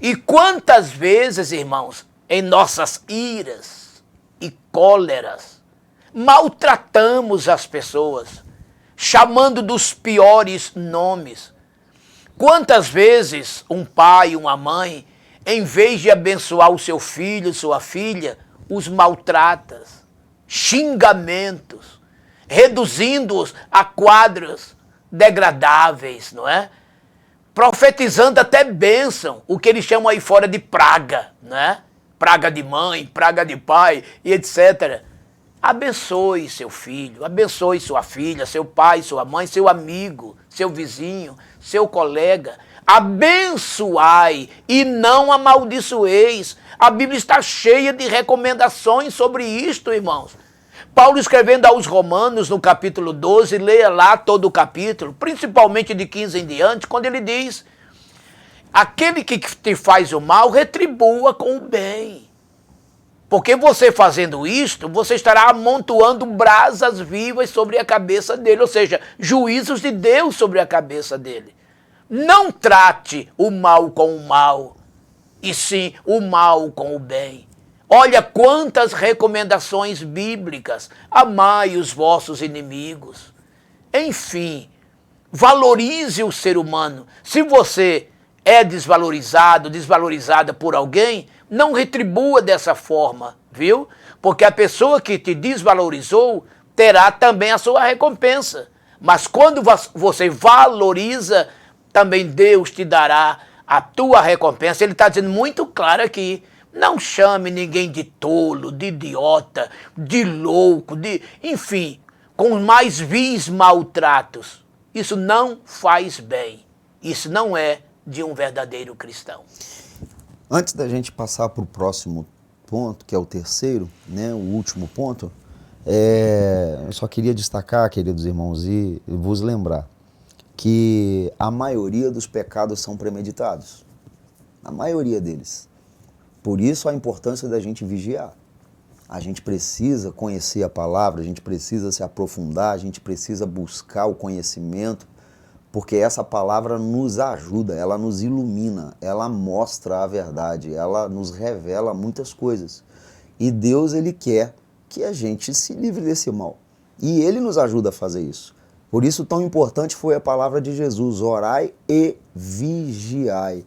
E quantas vezes, irmãos, em nossas iras e cóleras, maltratamos as pessoas, chamando dos piores nomes. Quantas vezes um pai, uma mãe, em vez de abençoar o seu filho, sua filha, os maltrata, xingamentos, reduzindo-os a quadros degradáveis, não é? Profetizando até bênção, o que eles chamam aí fora de praga, não é? Praga de mãe, praga de pai e etc. Abençoe seu filho, abençoe sua filha, seu pai, sua mãe, seu amigo, seu vizinho, seu colega. Abençoai e não amaldiçoeis. A Bíblia está cheia de recomendações sobre isto, irmãos. Paulo escrevendo aos Romanos no capítulo 12, leia lá todo o capítulo, principalmente de 15 em diante, quando ele diz, aquele que te faz o mal, retribua com o bem. Porque você fazendo isto, você estará amontoando brasas vivas sobre a cabeça dele, ou seja, juízos de Deus sobre a cabeça dele. Não trate o mal com o mal, e sim o mal com o bem. Olha quantas recomendações bíblicas. Amai os vossos inimigos. Enfim, valorize o ser humano. Se você é desvalorizado, desvalorizada por alguém, não retribua dessa forma, viu? Porque a pessoa que te desvalorizou terá também a sua recompensa. Mas quando você valoriza, também Deus te dará a tua recompensa. Ele está dizendo muito claro aqui, não chame ninguém de tolo, de idiota, de louco, enfim, com os mais vis maltratos. Isso não faz bem. Isso não é de um verdadeiro cristão. Antes da gente passar para o próximo ponto, que é o terceiro, né, o último ponto, eu só queria destacar, queridos irmãos, e vos lembrar que a maioria dos pecados são premeditados. A maioria deles. Por isso a importância da gente vigiar. A gente precisa conhecer a palavra, a gente precisa se aprofundar, a gente precisa buscar o conhecimento, porque essa palavra nos ajuda, ela nos ilumina, ela mostra a verdade, ela nos revela muitas coisas. E Deus, Ele quer que a gente se livre desse mal. E Ele nos ajuda a fazer isso. Por isso tão importante foi a palavra de Jesus, orai e vigiai.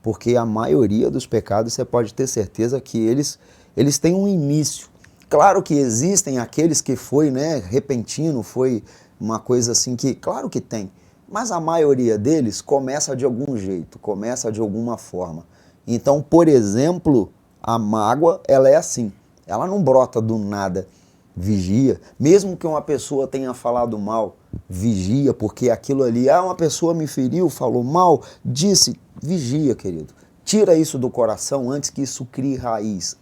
Porque a maioria dos pecados, você pode ter certeza que eles têm um início. Claro que existem aqueles que foi, né, repentino, foi uma coisa assim que, claro que tem. Mas a maioria deles começa de algum jeito, começa de alguma forma. Então, por exemplo, a mágoa, ela é assim. Ela não brota do nada. Vigia. Mesmo que uma pessoa tenha falado mal, vigia, porque aquilo ali, uma pessoa me feriu, falou mal, disse, vigia, querido. Tira isso do coração antes que isso crie raiz,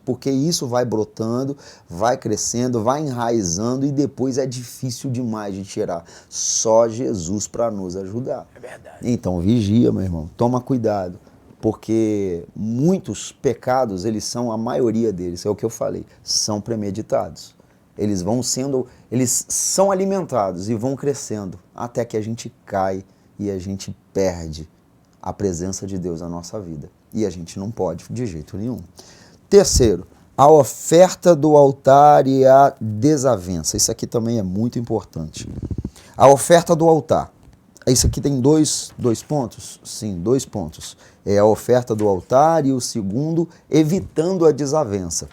porque isso vai brotando, vai crescendo, vai enraizando e depois é difícil demais de tirar. Só Jesus para nos ajudar. É verdade. Então vigia, meu irmão, toma cuidado, porque muitos pecados, a maioria deles, é o que eu falei, são premeditados. Eles são alimentados e vão crescendo até que a gente cai e a gente perde a presença de Deus na nossa vida. E a gente não pode de jeito nenhum. Terceiro, a oferta do altar e a desavença. Isso aqui também é muito importante. A oferta do altar. Isso aqui tem dois pontos? Sim, 2 pontos. É a oferta do altar e o segundo, evitando a desavença.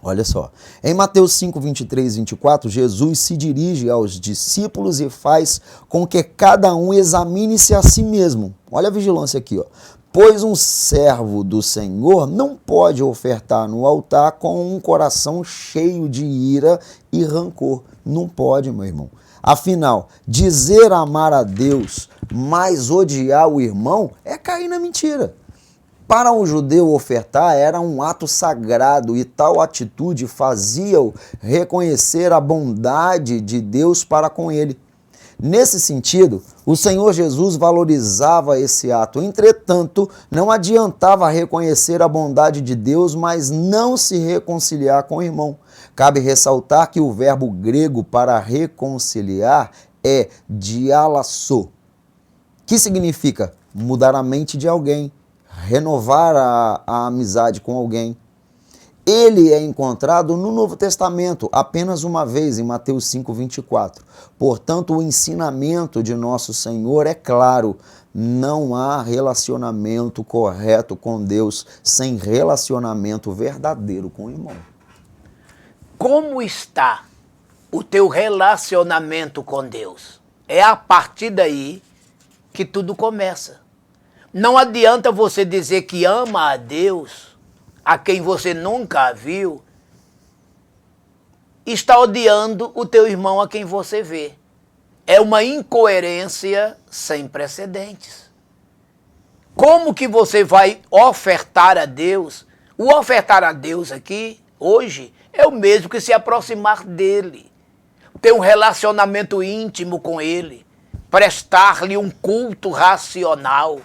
Olha só, em Mateus 5, 23 e 24, Jesus se dirige aos discípulos e faz com que cada um examine-se a si mesmo. Olha a vigilância aqui, ó. Pois um servo do Senhor não pode ofertar no altar com um coração cheio de ira e rancor. Não pode, meu irmão. Afinal, dizer amar a Deus, mas odiar o irmão, é cair na mentira. Para um judeu, ofertar era um ato sagrado e tal atitude fazia-o reconhecer a bondade de Deus para com ele. Nesse sentido, o Senhor Jesus valorizava esse ato. Entretanto, não adiantava reconhecer a bondade de Deus, mas não se reconciliar com o irmão. Cabe ressaltar que o verbo grego para reconciliar é dialasso, que significa mudar a mente de alguém, renovar a amizade com alguém. Ele é encontrado no Novo Testamento apenas uma vez, em Mateus 5, 24. Portanto, o ensinamento de nosso Senhor é claro: não há relacionamento correto com Deus sem relacionamento verdadeiro com o irmão. Como está o teu relacionamento com Deus? É a partir daí que tudo começa. Não adianta você dizer que ama a Deus, a quem você nunca viu, e está odiando o teu irmão a quem você vê. É uma incoerência sem precedentes. Como que você vai ofertar a Deus? O ofertar a Deus aqui, hoje, é o mesmo que se aproximar dele. Ter um relacionamento íntimo com ele, prestar-lhe um culto racional,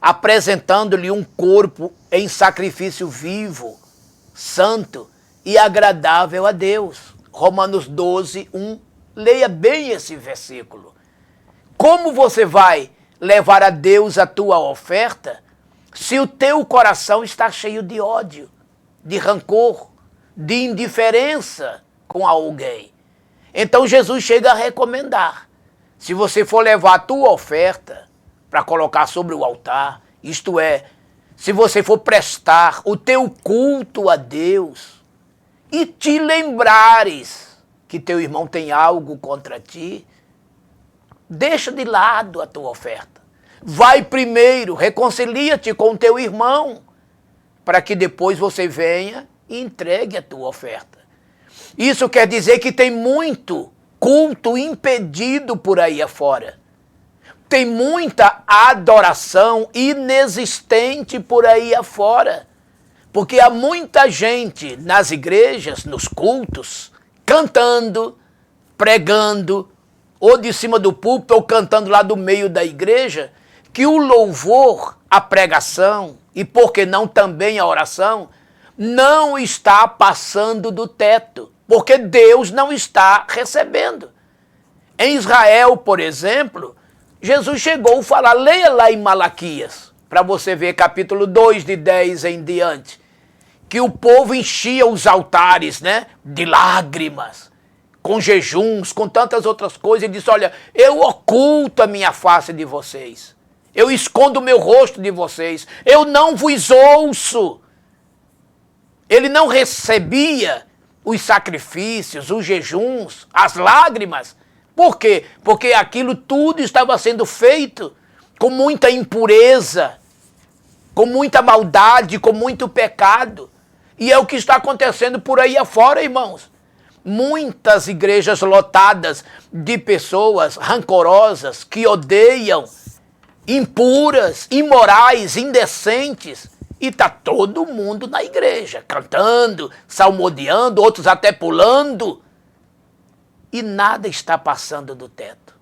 apresentando-lhe um corpo em sacrifício vivo, santo e agradável a Deus. Romanos 12, 1. Leia bem esse versículo. Como você vai levar a Deus a tua oferta se o teu coração está cheio de ódio, de rancor, de indiferença com alguém? Então Jesus chega a recomendar: se você for levar a tua oferta para colocar sobre o altar, isto é, se você for prestar o teu culto a Deus e te lembrares que teu irmão tem algo contra ti, deixa de lado a tua oferta. Vai primeiro, reconcilia-te com teu irmão, para que depois você venha e entregue a tua oferta. Isso quer dizer que tem muito culto impedido por aí afora. Tem muita adoração inexistente por aí afora. Porque há muita gente nas igrejas, nos cultos, cantando, pregando, ou de cima do púlpito, ou cantando lá do meio da igreja, que o louvor, a pregação, e por que não também a oração, não está passando do teto, porque Deus não está recebendo. Em Israel, por exemplo, Jesus chegou a falar, leia lá em Malaquias, para você ver capítulo 2, de 10 em diante, que o povo enchia os altares, né, de lágrimas, com jejuns, com tantas outras coisas, e disse, olha, eu oculto a minha face de vocês, eu escondo o meu rosto de vocês, eu não vos ouço. Ele não recebia os sacrifícios, os jejuns, as lágrimas. Por quê? Porque aquilo tudo estava sendo feito com muita impureza, com muita maldade, com muito pecado. E é o que está acontecendo por aí afora, irmãos. Muitas igrejas lotadas de pessoas rancorosas que odeiam impuras, imorais, indecentes. E está todo mundo na igreja, cantando, salmodiando, outros até pulando. E nada está passando do teto,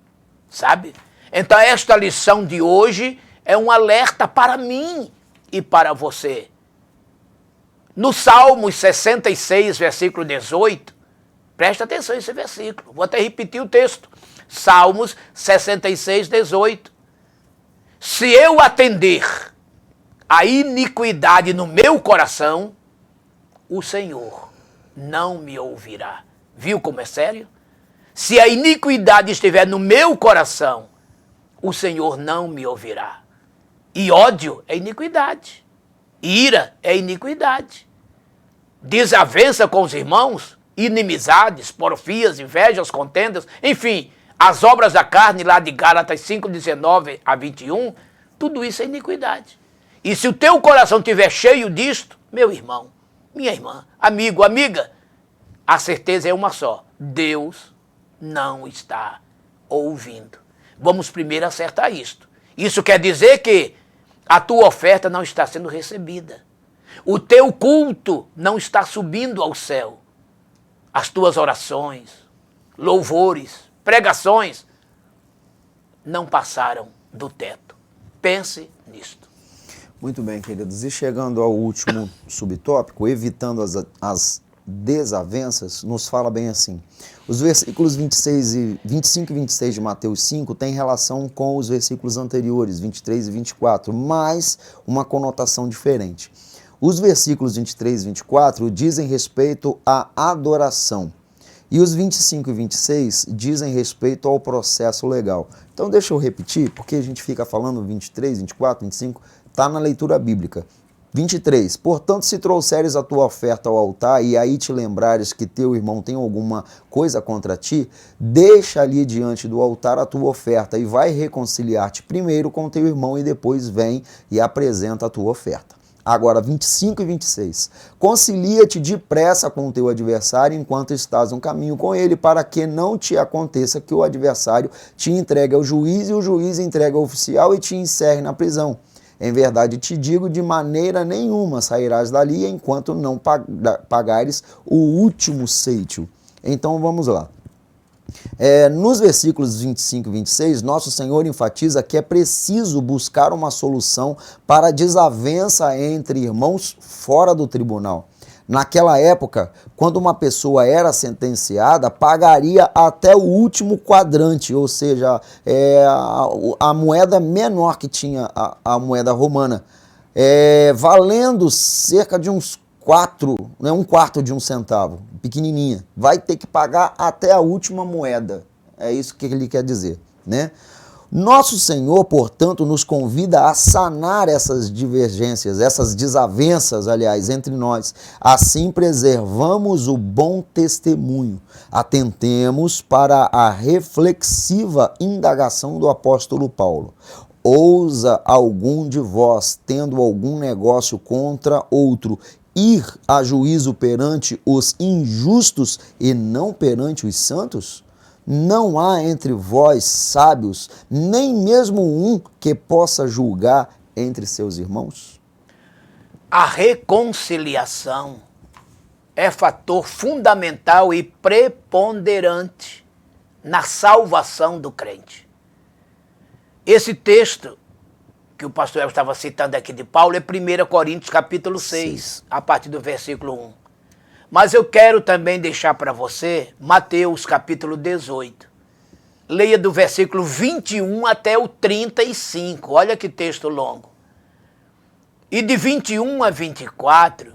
sabe? Então esta lição de hoje é um alerta para mim e para você. No Salmos 66, versículo 18, presta atenção nesse versículo, vou até repetir o texto. Salmos 66, 18. Se eu atender a iniquidade no meu coração, o Senhor não me ouvirá. Viu como é sério? Se a iniquidade estiver no meu coração, o Senhor não me ouvirá. E ódio é iniquidade. Ira é iniquidade. Desavença com os irmãos, inimizades, porfias, invejas, contendas, enfim, as obras da carne lá de Gálatas 5, 19 a 21, tudo isso é iniquidade. E se o teu coração estiver cheio disto, meu irmão, minha irmã, amigo, amiga, a certeza é uma só: Deus não está ouvindo. Vamos primeiro acertar isto. Isso quer dizer que a tua oferta não está sendo recebida. O teu culto não está subindo ao céu. As tuas orações, louvores, pregações não passaram do teto. Pense nisto. Muito bem, queridos. E chegando ao último subtópico, evitando as desavenças, nos fala bem assim. Os versículos 25 e 26 de Mateus 5 têm relação com os versículos anteriores, 23 e 24, mas uma conotação diferente. Os versículos 23 e 24 dizem respeito à adoração. E os 25 e 26 dizem respeito ao processo legal. Então deixa eu repetir, porque a gente fica falando 23, 24, 25, está na leitura bíblica. 23. Portanto, se trouxeres a tua oferta ao altar e aí te lembrares que teu irmão tem alguma coisa contra ti, deixa ali diante do altar a tua oferta e vai reconciliar-te primeiro com teu irmão e depois vem e apresenta a tua oferta. Agora, 25 e 26. Concilia-te depressa com o teu adversário enquanto estás no caminho com ele, para que não te aconteça que o adversário te entregue ao juiz e o juiz entregue ao oficial e te encerre na prisão. Em verdade te digo, de maneira nenhuma sairás dali enquanto não pagares o último cêntimo. Então vamos lá. Nos versículos 25 e 26, nosso Senhor enfatiza que é preciso buscar uma solução para a desavença entre irmãos fora do tribunal. Naquela época, quando uma pessoa era sentenciada, pagaria até o último quadrante, ou seja, a moeda menor que tinha a moeda romana, valendo cerca de uns 4, um quarto de um centavo, pequenininha. Vai ter que pagar até a última moeda. É isso que ele quer dizer, né? Nosso Senhor, portanto, nos convida a sanar essas divergências, essas desavenças, aliás, entre nós. Assim preservamos o bom testemunho. Atentemos para a reflexiva indagação do apóstolo Paulo. Ousa algum de vós, tendo algum negócio contra outro, ir a juízo perante os injustos e não perante os santos? Não há entre vós sábios, nem mesmo um que possa julgar entre seus irmãos? A reconciliação é fator fundamental e preponderante na salvação do crente. Esse texto que o pastor Elcio estava citando aqui de Paulo é 1 Coríntios capítulo 6, a partir do versículo 1. Mas eu quero também deixar para você Mateus capítulo 18. Leia do versículo 21 até o 35. Olha que texto longo. E de 21 a 24,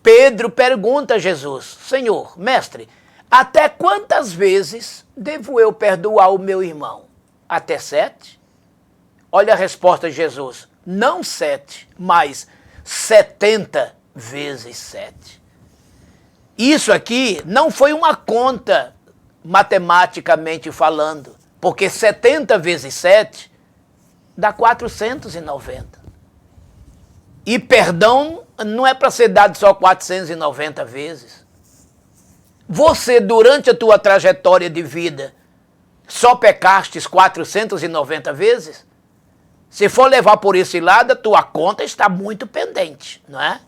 Pedro pergunta a Jesus: Senhor, mestre, até quantas vezes devo eu perdoar o meu irmão? Até 7? Olha a resposta de Jesus: não 7, mas 70 vezes 7. Isso aqui não foi uma conta matematicamente falando, porque 70 vezes 7 dá 490. E perdão não é para ser dado só 490 vezes. Você, durante a tua trajetória de vida, só pecastes 490 vezes? Se for levar por esse lado, a tua conta está muito pendente, não é?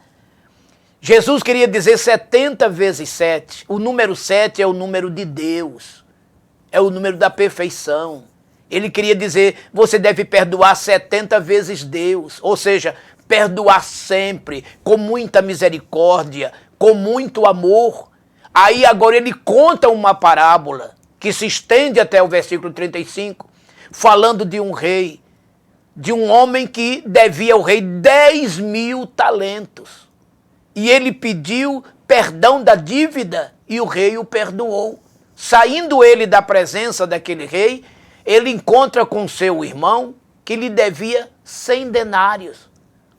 Jesus queria dizer 70 vezes 7. O número 7 é o número de Deus. É o número da perfeição. Ele queria dizer, você deve perdoar 70 vezes Deus. Ou seja, perdoar sempre, com muita misericórdia, com muito amor. Aí agora ele conta uma parábola que se estende até o versículo 35, falando de um rei, de um homem que devia ao rei 10.000 talentos. E ele pediu perdão da dívida e o rei o perdoou. Saindo ele da presença daquele rei, ele encontra com seu irmão que lhe devia 100 denários.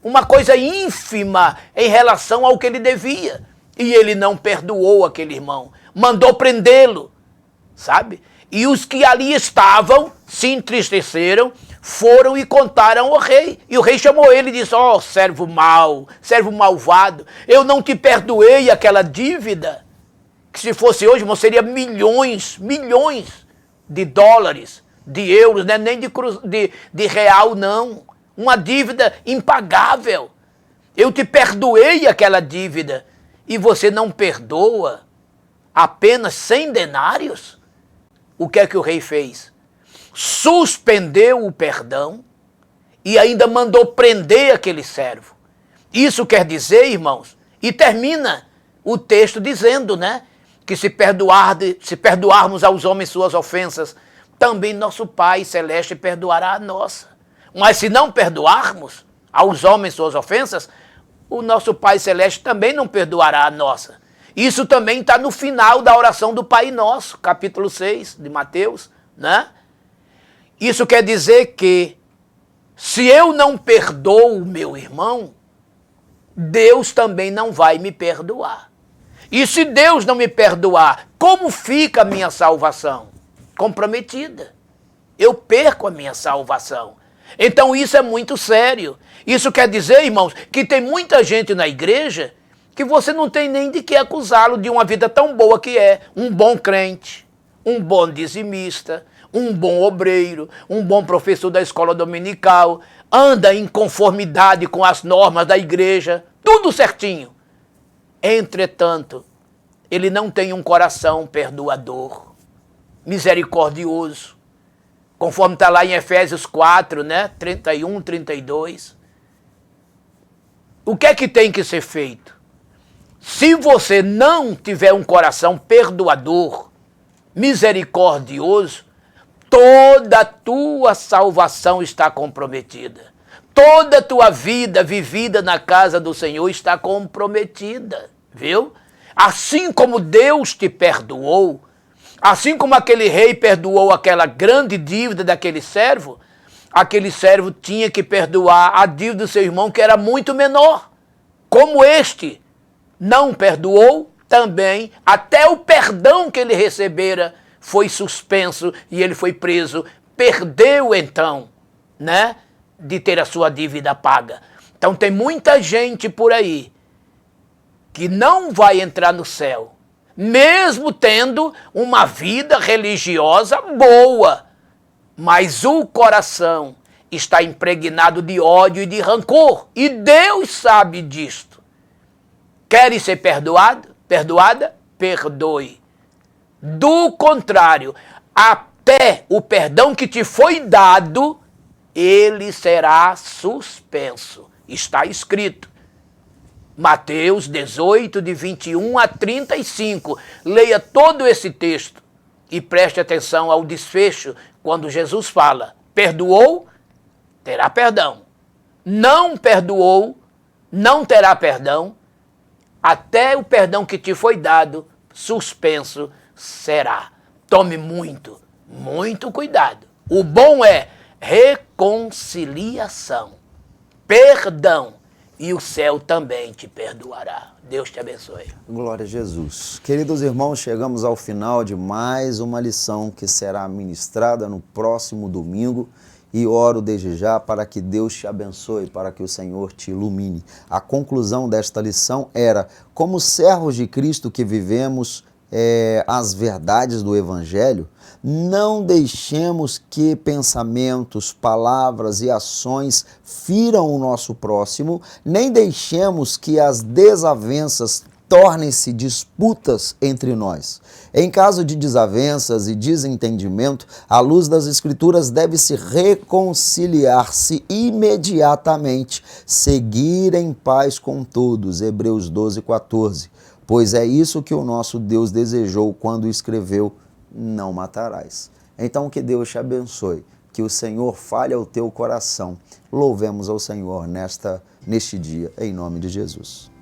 Uma coisa ínfima em relação ao que ele devia. E ele não perdoou aquele irmão, mandou prendê-lo, sabe? E os que ali estavam se entristeceram, foram e contaram ao rei. E o rei chamou ele e disse, ó, servo mau, servo malvado, eu não te perdoei aquela dívida, que se fosse hoje, irmão, seria milhões de dólares, de euros, né? Nem de real, não. Uma dívida impagável. Eu te perdoei aquela dívida e você não perdoa apenas 100 denários? O que é que o rei fez? Suspendeu o perdão e ainda mandou prender aquele servo. Isso quer dizer, irmãos, e termina o texto dizendo, né, que se perdoarmos aos homens suas ofensas, também nosso Pai Celeste perdoará a nossa. Mas se não perdoarmos aos homens suas ofensas, o nosso Pai Celeste também não perdoará a nossa. Isso também está no final da oração do Pai Nosso, capítulo 6 de Mateus, né? Isso quer dizer que, se eu não perdoo o meu irmão, Deus também não vai me perdoar. E se Deus não me perdoar, como fica a minha salvação? Comprometida. Eu perco a minha salvação. Então isso é muito sério. Isso quer dizer, irmãos, que tem muita gente na igreja que você não tem nem de que acusá-lo de uma vida tão boa que é um bom crente, um bom dizimista, um bom obreiro, um bom professor da escola dominical, anda em conformidade com as normas da igreja, tudo certinho. Entretanto, ele não tem um coração perdoador, misericordioso, conforme está lá em Efésios 4, né? 31, 32. O que é que tem que ser feito? Se você não tiver um coração perdoador, misericordioso, toda a tua salvação está comprometida. Toda a tua vida vivida na casa do Senhor está comprometida, viu? Assim como Deus te perdoou, assim como aquele rei perdoou aquela grande dívida daquele servo, aquele servo tinha que perdoar a dívida do seu irmão, que era muito menor. Como este não perdoou, também até o perdão que ele recebera foi suspenso e ele foi preso. Perdeu então, né, de ter a sua dívida paga. Então tem muita gente por aí que não vai entrar no céu, mesmo tendo uma vida religiosa boa, mas o coração está impregnado de ódio e de rancor, e Deus sabe disto. Quer ser perdoado? Perdoada? Perdoe. Do contrário, até o perdão que te foi dado, ele será suspenso. Está escrito. Mateus 18, de 21 a 35. Leia todo esse texto e preste atenção ao desfecho quando Jesus fala: perdoou, terá perdão. Não perdoou, não terá perdão. Até o perdão que te foi dado, suspenso será. Tome muito cuidado. O bom é reconciliação, perdão, e o céu também te perdoará. Deus te abençoe. Glória a Jesus. Queridos irmãos, chegamos ao final de mais uma lição que será ministrada no próximo domingo. E oro desde já para que Deus te abençoe, para que o Senhor te ilumine. A conclusão desta lição era: como servos de Cristo que vivemos as verdades do Evangelho, não deixemos que pensamentos, palavras e ações firam o nosso próximo, nem deixemos que as desavenças tornem-se disputas entre nós. Em caso de desavenças e desentendimento, a luz das Escrituras deve-se reconciliar-se imediatamente, seguir em paz com todos. Hebreus 12:14. Pois é isso que o nosso Deus desejou quando escreveu: não matarás. Então que Deus te abençoe, que o Senhor fale ao teu coração. Louvemos ao Senhor neste dia, em nome de Jesus.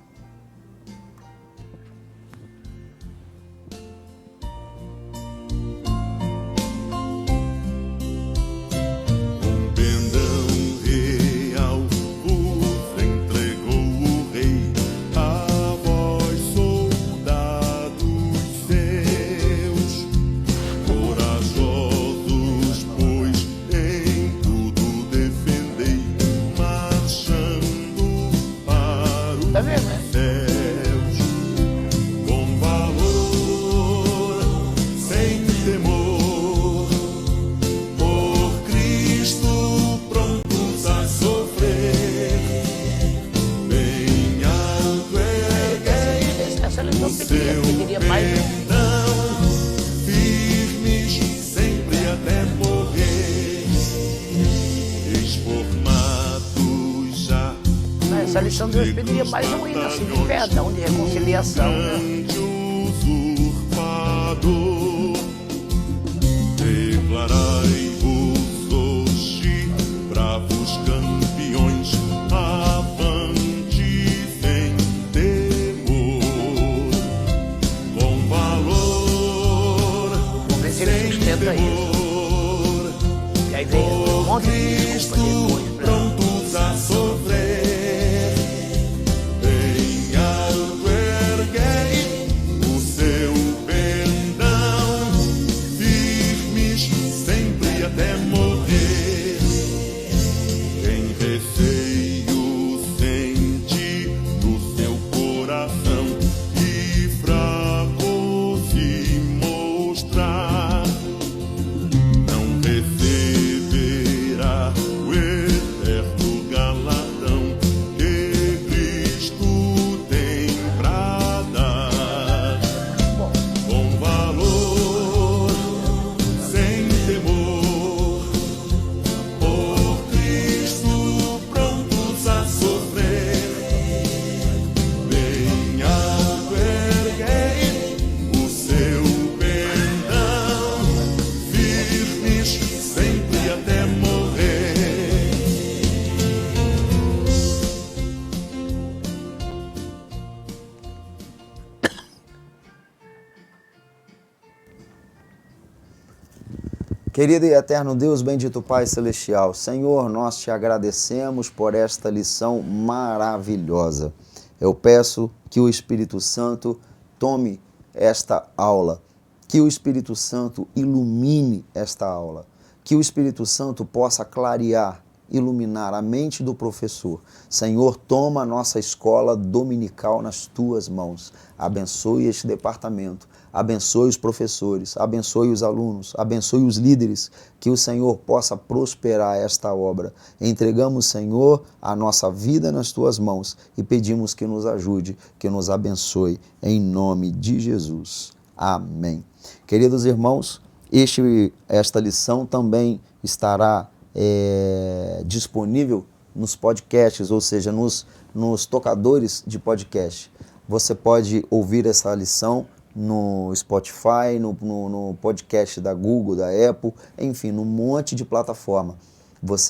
Tá vendo, né? Com valor, sem temor, por Cristo prontos a sofrer, bem alto erguei Essa lição o seu pediria mais perdão, firmes sempre até morrer, esformados já. essa lição de hoje pediria mais um hino assim de perdão, de reconciliação. Grande usurpador, declarai-vos hoje, bravos campeões, avante sem temor, com valor, Vamos ver se ele sustenta isso. temor, E aí vem um monte de desculpa depois. prontos a sofrer. Até morrer, quem receio sente no seu coração e fraco se mostrar, não receberá o eterno galardão que Cristo tem pra dar. Com valor, sem temor, Querido e eterno Deus, bendito Pai Celestial, Senhor, nós te agradecemos por esta lição maravilhosa. Eu peço que o Espírito Santo tome esta aula, que o Espírito Santo ilumine esta aula, que o Espírito Santo possa clarear, iluminar a mente do professor. Senhor, toma a nossa escola dominical nas tuas mãos. Abençoe este departamento. Abençoe os professores, abençoe os alunos, abençoe os líderes, que o Senhor possa prosperar esta obra. Entregamos, Senhor, a nossa vida nas tuas mãos e pedimos que nos ajude, que nos abençoe, em nome de Jesus. Amém. Queridos irmãos, esta lição também estará disponível nos podcasts, ou seja, nos tocadores de podcast. Você pode ouvir essa lição no Spotify, no podcast da Google, da Apple, enfim, num monte de plataforma.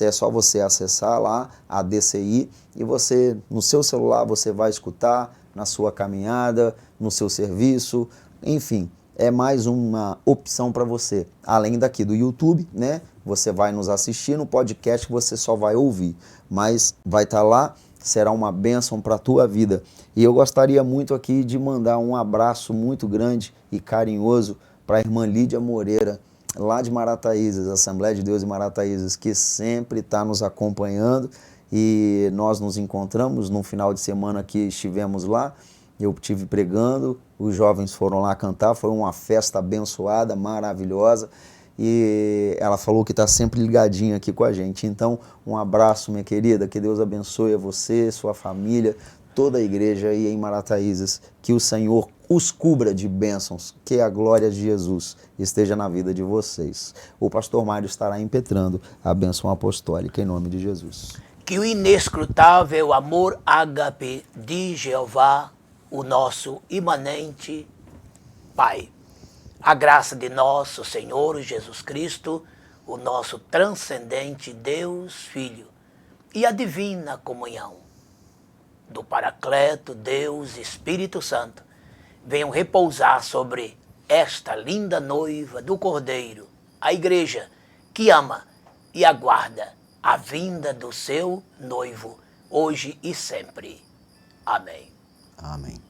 É só você acessar lá a DCI e você, no seu celular, você vai escutar na sua caminhada, no seu serviço, enfim, é mais uma opção para você. Além daqui do YouTube, né? Você vai nos assistir no podcast, você só vai ouvir, mas vai estar lá, será uma bênção para a tua vida. E eu gostaria muito aqui de mandar um abraço muito grande e carinhoso para a irmã Lídia Moreira, lá de Marataízes, Assembleia de Deus de Marataízes, que sempre está nos acompanhando, e nós nos encontramos no final de semana que estivemos lá, eu estive pregando, os jovens foram lá cantar, foi uma festa abençoada, maravilhosa, e ela falou que está sempre ligadinha aqui com a gente. Então, um abraço, minha querida, que Deus abençoe a você, sua família, toda a igreja aí em Marataízes, que o Senhor os cubra de bênçãos, que a glória de Jesus esteja na vida de vocês. O pastor Mário estará impetrando a bênção apostólica em nome de Jesus. Que o inescrutável amor ágape de Jeová, o nosso imanente Pai, a graça de nosso Senhor Jesus Cristo, o nosso transcendente Deus Filho, e a divina comunhão do Paracleto, Deus Espírito Santo, venham repousar sobre esta linda noiva do Cordeiro, a igreja que ama e aguarda a vinda do seu noivo, hoje e sempre. Amém. Amém.